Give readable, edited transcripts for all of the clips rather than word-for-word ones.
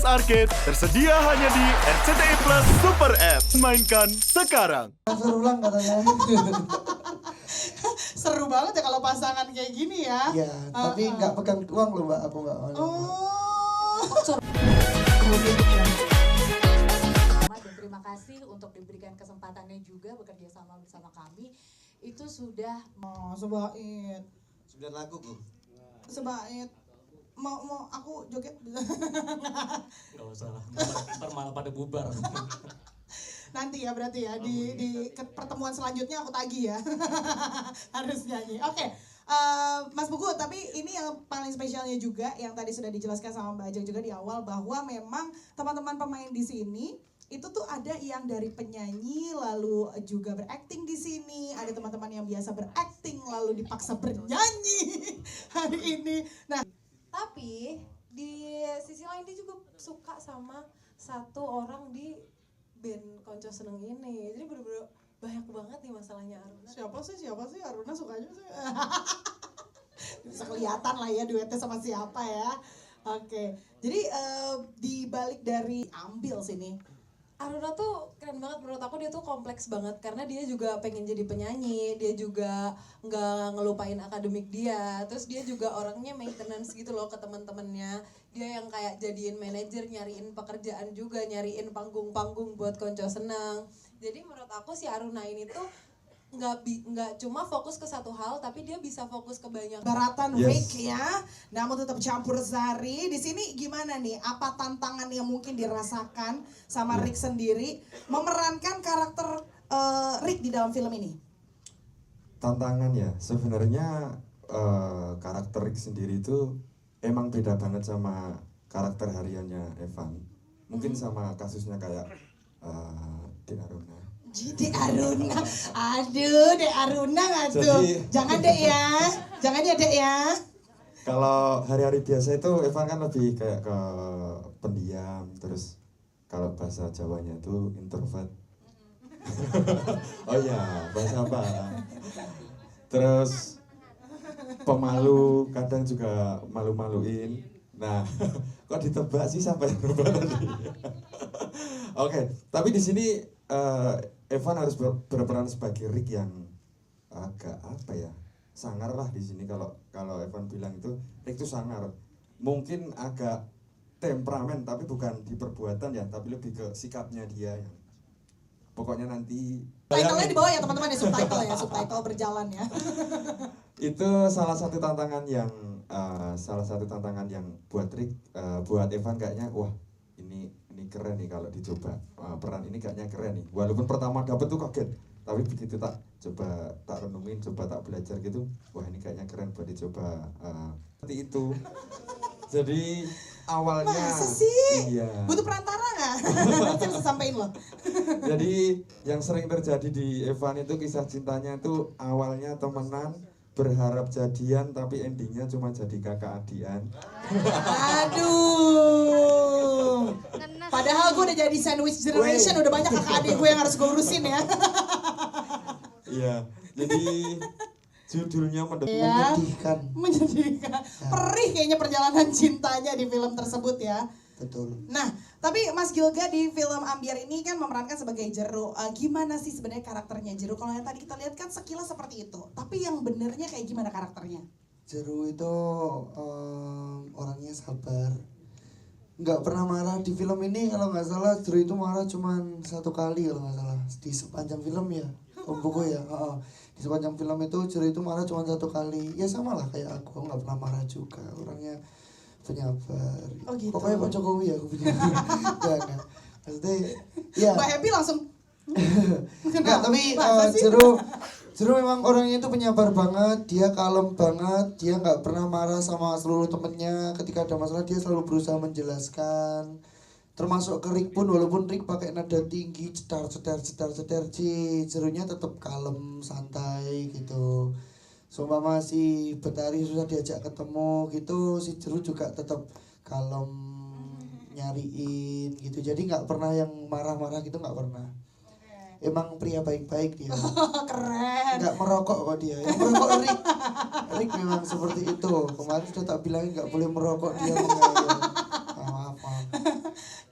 Arcade tersedia hanya di RCTI Plus Super App. Mainkan sekarang. Suruh ulang katanya. Seru banget ya kalau pasangan kayak gini ya. Iya, tapi nggak pegang uang loh Mbak, aku Mbak. Oh. Dan terima kasih untuk diberikan kesempatannya juga bekerja sama bersama kami. Itu sudah Sebait. 9 lagu Bu. Sebait. Mau aku joget. Gak usah lah, ntar malah pada bubar. Nanti ya berarti ya di pertemuan selanjutnya aku tagih ya. Harus nyanyi. Oke. Mas Buku, tapi ini yang paling spesialnya juga yang tadi sudah dijelaskan sama Mbak Ajeng juga di awal bahwa memang teman-teman pemain di sini itu tuh ada yang dari penyanyi lalu juga berakting di sini, ada teman-teman yang biasa berakting lalu dipaksa bernyanyi hari ini. Nah, tapi di sisi lain dia juga suka sama satu orang di band Konco Seneng ini. Jadi bener-bener banyak banget nih masalahnya Aruna. siapa sih Aruna sukanya sih. Bisa kelihatan lah ya duetnya sama siapa ya. Oke. Jadi di balik dari ambil sini. Aruna tuh keren banget menurut aku, dia tuh kompleks banget karena dia juga pengen jadi penyanyi, dia juga nggak ngelupain akademik dia, terus dia juga orangnya maintenance gitu loh ke teman-temannya, dia yang kayak jadiin manajer, nyariin pekerjaan juga, nyariin panggung-panggung buat Konco Seneng. Jadi menurut aku si Aruna ini tuh nggak cuma fokus ke satu hal, tapi dia bisa fokus ke banyak Baratan Rick ya, namun tetap campur sari. Di sini gimana nih? Apa tantangan yang mungkin dirasakan sama Rick sendiri memerankan karakter Rick di dalam film ini? Tantangan ya, sebenarnya karakter Rick sendiri itu emang beda banget sama karakter hariannya Evan. Mungkin sama kasusnya kayak Dek Aruna. Dek Aruna, aduh Dek Aruna nggak tuh? Jangan Dek ya, jangan ya Dek ya. Kalau hari-hari biasa itu Evan kan lebih kayak ke pendiam, terus kalau bahasa Jawanya itu introvert. Oh iya, bahasa apa? Terus pemalu, kadang juga malu-maluin. Nah, kok ditebak sih siapa yang berubah tadi? Oke, tapi di sini Evan harus berperan sebagai Rick yang agak apa ya, sangar lah di sini. Kalau Evan bilang itu Rick itu sangar, mungkin agak temperamen tapi bukan di perbuatan ya, tapi lebih ke sikapnya dia yang pokoknya nanti. Title-nya di bawah ya teman-teman ya, subtitle berjalan ya. Itu salah satu tantangan yang buat Rick, buat Evan kayaknya wah ini keren nih kalau dicoba, peran ini kayaknya keren nih. Walaupun pertama dapet tuh kaget, tapi begitu tak renungin, coba tak belajar gitu, wah ini kayaknya keren buat dicoba. Seperti itu. Jadi awalnya masa sih? iya. Butuh perantara nggak? Saya bisa sampein loh. Jadi yang sering terjadi di Evan itu kisah cintanya itu awalnya temenan, berharap jadian tapi endingnya cuma jadi kakak adian. Aduh. Padahal gue udah jadi sandwich generation, udah banyak kakak adik gue yang harus gue urusin ya. Iya, jadi judulnya Menyedihkan. Menyedihkan. Perih kayaknya perjalanan cintanya di film tersebut ya. Betul. Nah, tapi Mas Gilga di film Ambiar ini kan memerankan sebagai Jero. Gimana sih sebenarnya karakternya Jero? Kalau yang tadi kita lihat kan sekilas seperti itu. Tapi yang benernya kayak gimana karakternya? Jero itu orangnya sabar. Nggak pernah marah di film ini, kalau nggak salah Jero itu marah cuman 1 kali kalau nggak salah di sepanjang film ya. Om Buku ya. Di sepanjang film itu Jero itu marah cuma 1 kali. Ya sama lah kayak aku nggak pernah marah juga. Orangnya penyabar. Oh gitu. Pokoknya Pak Jokowi ya aku punya. Jangan. Maksudnya ya. Mbak Happy langsung Enggak, tapi Jero memang orangnya itu penyabar banget, dia kalem banget, dia nggak pernah marah sama seluruh temennya. Ketika ada masalah dia selalu berusaha menjelaskan. Termasuk ke Rick pun, walaupun Rick pakai nada tinggi, cedar, Jeronya tetap kalem, santai gitu. Seumpama si Betari susah diajak ketemu gitu, si Jero juga tetap kalem, nyariin gitu. Jadi nggak pernah yang marah-marah gitu, nggak pernah. Emang pria baik-baik dia. keren. Nggak merokok kok dia. Yang merokok Rick. Rick memang seperti itu. Kemarin sudah tak bilangin nggak boleh merokok dia. Maaf.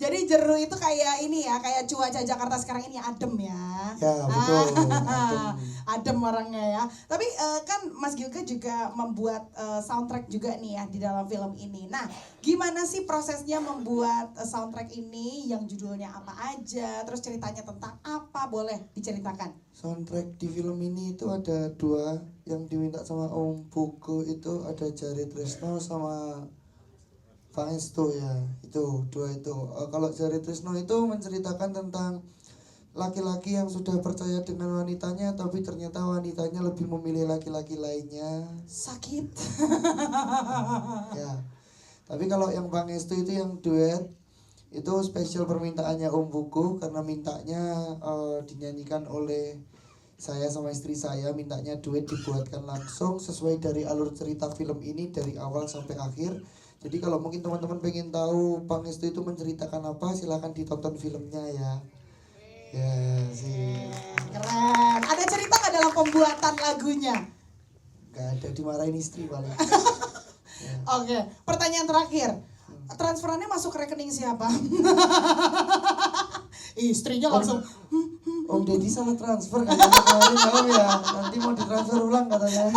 Jadi Jeru itu kayak ini ya, kayak cuaca Jakarta sekarang ini adem ya. Ya betul. Adem. Adem orangnya ya. Tapi kan Mas Gilga juga membuat soundtrack juga nih ya di dalam film ini. Nah, gimana sih prosesnya membuat soundtrack ini yang judulnya apa aja, terus ceritanya tentang apa, boleh diceritakan? Soundtrack di film ini itu ada 2 yang diminta sama Om Bugo, itu ada Jari Tresno sama Pangestu ya. Itu 2 itu. Kalau Jari Tresno itu menceritakan tentang laki-laki yang sudah percaya dengan wanitanya tapi ternyata wanitanya lebih memilih laki-laki lainnya. Sakit. Ya. Tapi kalau yang Pangestu itu yang duet itu spesial permintaannya Om Bugo karena mintanya dinyanyikan oleh saya sama istri saya, mintanya duet dibuatkan langsung sesuai dari alur cerita film ini dari awal sampai akhir. Jadi kalau mungkin teman-teman pengen tahu Pangestu itu menceritakan apa, silahkan ditonton filmnya ya. Ya sih. Keren. Ada cerita nggak dalam pembuatan lagunya? Gak ada, dimarahin istri paling. Oke, pertanyaan terakhir. Transferannya masuk ke rekening siapa? Istrinya langsung. Om Deddy salah transfer katanya kemarin tahu ya. Nanti mau ditransfer ulang katanya.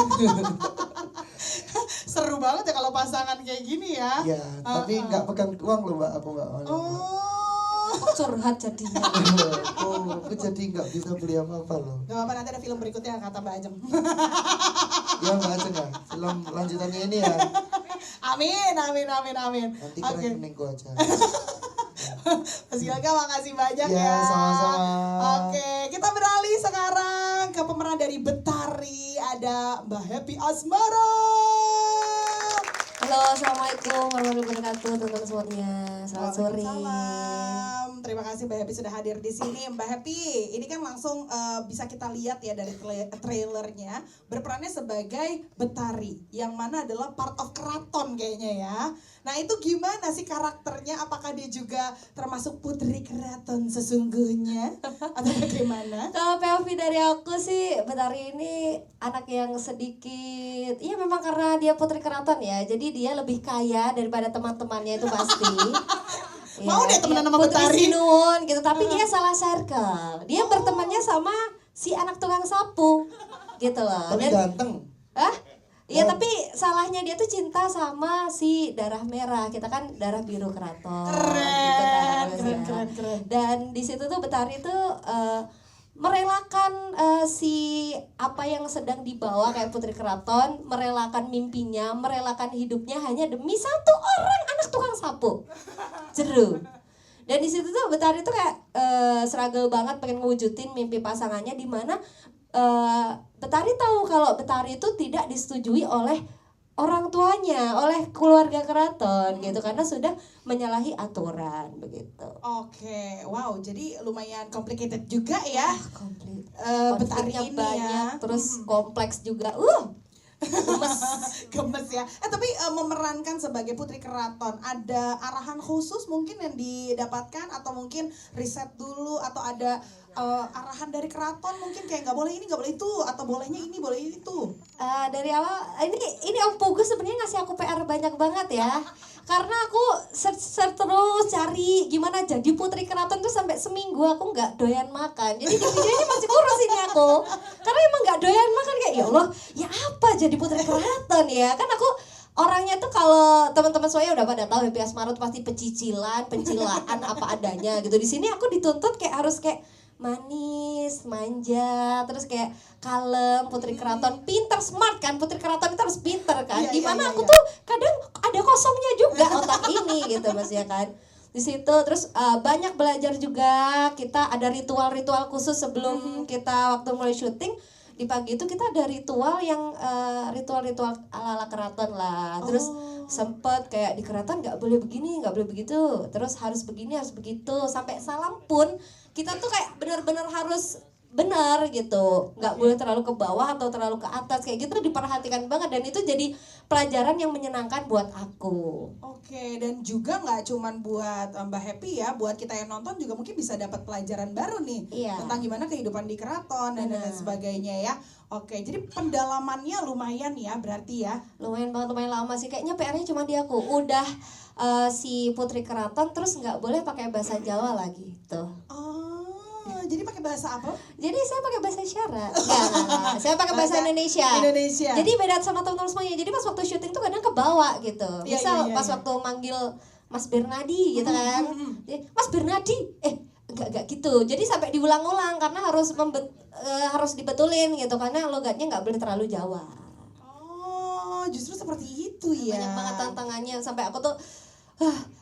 Seru banget ya kalau pasangan kayak gini ya. Ya, tapi nggak pegang uang loh Mbak, aku Mbak. Oh. Curhat jadinya. Oh, aku jadi nggak bisa beli apa-apa loh. Gak apa-apa, nanti ada film berikutnya kata Mbak Ajeng. Ya Mbak aja nggak? Film lanjutannya ini ya. Amin, amin, amin, amin. Nanti Oke. ke rekeningku aja. Mas Gilga makasih banyak Ya, ya. sama-sama. Oke, kita beralih sekarang ke pemeran dari Betari. Ada Mbak Happy Asmara. Halo, assalamualaikum warahmatullahi wabarakatuh teman-teman semuanya. Selamat sore. Waalaikumsalam. Terima kasih Mbak Happy sudah hadir di sini. Mbak Happy, ini kan langsung bisa kita lihat ya dari trailernya, berperannya sebagai Betari, yang mana adalah part of keraton kayaknya ya. Nah itu gimana sih karakternya? Apakah dia juga termasuk putri keraton sesungguhnya? Atau bagaimana? Kalau POV dari aku sih, Betari ini anak yang sedikit, iya memang karena dia putri keraton ya, jadi dia lebih kaya daripada teman-temannya itu pasti. Mau deh temenan sama Putri Betari. Sinuun gitu, tapi dia salah circle. Dia bertemannya sama si anak tukang sapu gitu loh. Tapi ganteng. Hah? Iya tapi salahnya dia tuh cinta sama si darah merah, kita kan darah biru keraton. Gitu kan, Keren. Dan di situ tuh Betari tuh merelakan si apa yang sedang dibawa kayak putri keraton, merelakan mimpinya, merelakan hidupnya hanya demi satu orang anak tukang sapu. Jeru. Dan di situ tuh Betari tuh kayak struggle banget pengen ngewujudin mimpi pasangannya, di mana Betari tahu kalau Betari itu tidak disetujui oleh orang tuanya, oleh keluarga keraton gitu, karena sudah menyalahi aturan begitu. Oke, wow, jadi lumayan complicated juga ya. Komplit. Betari Konfliknya ini banyak, ya. terus kompleks juga. Gemes ya. Tapi memerankan sebagai putri keraton, ada arahan khusus mungkin yang didapatkan, atau mungkin riset dulu, atau ada arahan dari keraton mungkin kayak nggak boleh ini, nggak boleh itu, atau bolehnya ini, boleh itu. Dari awal ini Om Pugu sebenarnya ngasih aku PR banyak banget ya, karena aku search terus cari gimana jadi putri keraton tuh sampai seminggu aku nggak doyan makan. Jadi di video ini masih kurus ini aku, karena emang nggak doyan makan, kayak ya Allah ya apa jadi putri keraton ya. Kan aku orangnya tuh, kalau teman-teman saya udah pada tahu Happy Asmara tuh pasti pencilaan apa adanya gitu. Di sini aku dituntut kayak harus kayak manis, manja, terus kayak kalem, putri keraton, pinter, smart kan, putri keraton itu harus pinter kan. Iya, Dimana iya, aku iya. tuh kadang ada kosongnya juga otak ini gitu Mas ya kan. Di situ terus banyak belajar juga, kita ada ritual-ritual khusus sebelum kita waktu mulai syuting. Di pagi itu kita ada ritual yang ritual-ritual ala-ala keraton lah. Terus sempet kayak di keraton nggak boleh begini, nggak boleh begitu, terus harus begini, harus begitu, sampai salam pun kita tuh kayak benar-benar harus benar gitu, nggak boleh terlalu ke bawah atau terlalu ke atas kayak gitu, diperhatikan banget dan itu jadi pelajaran yang menyenangkan buat aku. Oke, dan juga nggak cuman buat Mbak Happy ya, buat kita yang nonton juga mungkin bisa dapat pelajaran baru nih Iya. tentang gimana kehidupan di keraton dan lain sebagainya ya. Oke, jadi pendalamannya lumayan ya berarti ya. Lumayan banget, lumayan lama sih, kayaknya PR-nya cuma di aku. Udah si Putri Keraton terus nggak boleh pakai bahasa Jawa lagi tuh. Oh, jadi pakai bahasa apa? Jadi saya pakai bahasa isyarat. Enggak. Saya pakai bahasa Indonesia. Indonesia. Jadi beda sama teman-teman semuanya. Jadi pas waktu syuting tuh kadang kebawa gitu. Iya, Misal iya, pas iya. waktu manggil Mas Bernadi gitu kan. Jadi, Mas Bernadi, enggak gitu. Jadi sampai diulang-ulang karena harus dibetulin gitu karena logatnya nggak boleh terlalu Jawa. Oh, justru seperti itu ya. Banyak banget tantangannya sampai aku tuh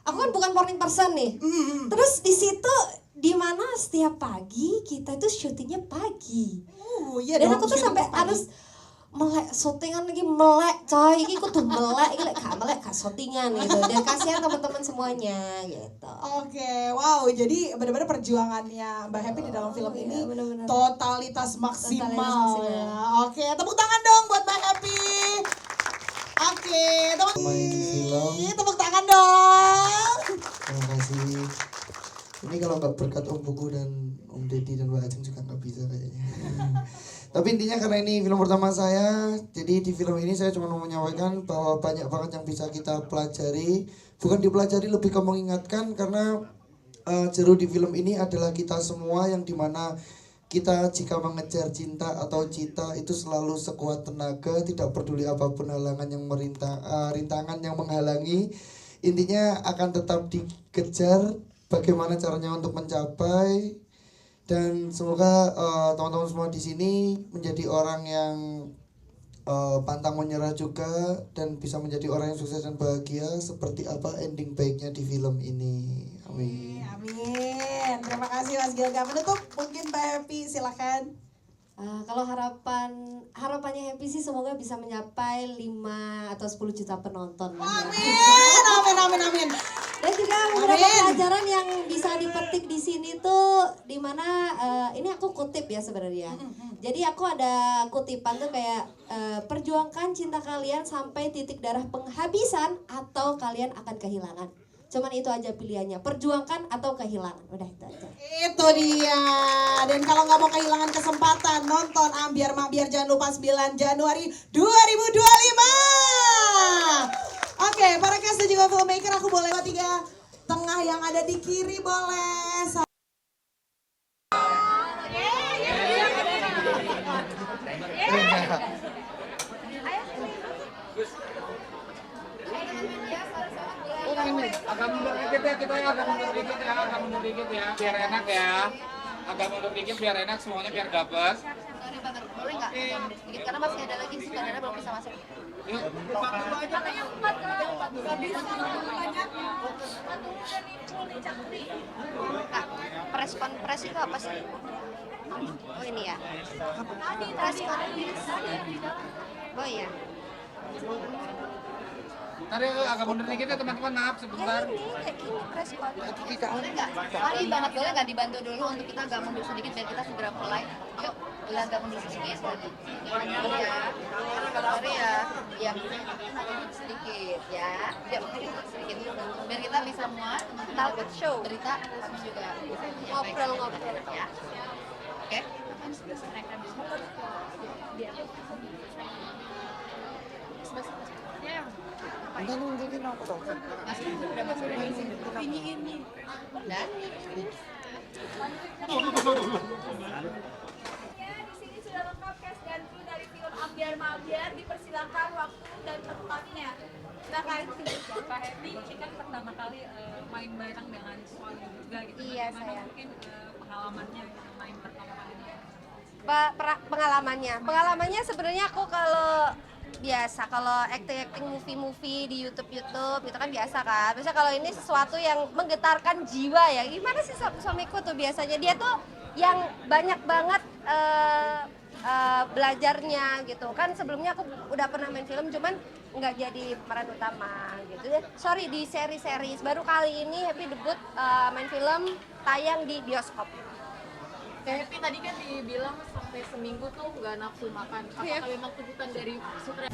aku kan bukan morning person nih. Terus di situ dimana setiap pagi kita itu syutingnya pagi. Iya Dan dong, aku tuh syuting sampai pagi. harus melek syutingan lagi melek coy, iki kudu melek, iki lek gak melek gak syutingan gitu. Dan kasihan teman-teman semuanya gitu. Oke, wow, jadi benar-benar perjuangannya Mbak Happy di dalam film ini iya, benar-benar. totalitas maksimal, maksimal. ya. Oke, tepuk tangan dong buat Mbak Happy. Oke, teman Main film. tepuk tangan dong. Terima kasih. Ini kalau nggak berkat Om Buku dan Om Deddy dan Mbak Ajeng juga nggak bisa kayaknya. Tapi intinya karena ini film pertama saya, jadi di film ini saya cuma mau menyampaikan bahwa banyak banget yang bisa kita pelajari. Bukan dipelajari, lebih ke mengingatkan karena jeru di film ini adalah kita semua yang dimana kita jika mengejar cinta atau cita itu selalu sekuat tenaga, tidak peduli apapun halangan yang rintangan yang menghalangi, intinya akan tetap dikejar. Bagaimana caranya untuk mencapai, dan semoga teman-teman semua di sini menjadi orang yang pantang menyerah juga dan bisa menjadi orang yang sukses dan bahagia seperti apa ending baiknya di film ini. Amin. Amin. Terima kasih Mas Gilga. Menutup mungkin Mbak Happy, silakan. Kalau harapannya Happy sih semoga bisa mencapai 5 atau 10 juta penonton. Amin. Dan juga beberapa pelajaran yang bisa dipetik di sini tuh dimana ini aku kutip ya sebenarnya. Jadi aku ada kutipan tuh kayak perjuangkan cinta kalian sampai titik darah penghabisan atau kalian akan kehilangan. Cuman itu aja pilihannya, perjuangkan atau kehilangan. Udah itu aja. Itu dia. Dan kalau nggak mau kehilangan kesempatan nonton Ambiar Mabiar, jangan lupa 9 Januari 2025. Oke, para cast dan juga filmmaker, aku boleh 3 tengah yang ada di kiri boleh. Agak mundur dikit ya, kita ya, agak mundur dikit ya, agak mundur dikit ya, biar enak ya. Agak mundur dikit biar enak, semuanya biar dapet. Sorry Pak, boleh nggak agak mundur sedikit? Karena masih ada lagi sutradara belum bisa masuk. Yuk. Kak, press itu apa sih? Oh ini ya. Press oh iya. Ntar agak mundur dikit ya teman-teman, maaf sebentar. Ini kayak gini press boleh nggak? Sorry banget, boleh nggak dibantu dulu untuk kita agak mundur sedikit biar kita segera mulai. Yuk, boleh agak mundur sedikit. Ya. Sorry ya. Ya, sedikit ya. Ya, sedikit. Biar kita bisa semua talk show berita kami juga ngobrol-ngobrol ya. Oke. Enggak nunjukin aku dong. Ini. Dan Di sini sudah lengkap cast dan kru dari film Ambiar Mabiar, dipersilakan waktu dan tempatnya. Silakan. Pak Happy, ini kan pertama kali main bareng dengan suami juga gitu. Iya, Bagaimana saya. mungkin pengalamannya gitu, main pertama kali? Pengalamannya sebenarnya aku kalau biasa kalau acting movie di YouTube itu kan biasa kan. Biasanya kalau ini sesuatu yang menggetarkan jiwa ya. Gimana sih suamiku tuh biasanya dia tuh yang banyak banget belajarnya gitu kan. Sebelumnya aku udah pernah main film cuman nggak jadi peran utama gitu ya. Sorry, di seri-series baru kali ini Happy debut main film tayang di bioskop. Kayak Happy tadi kan dibilang sampai seminggu tuh nggak nafsu makan. Apakah memang tuntutan dari sutradara?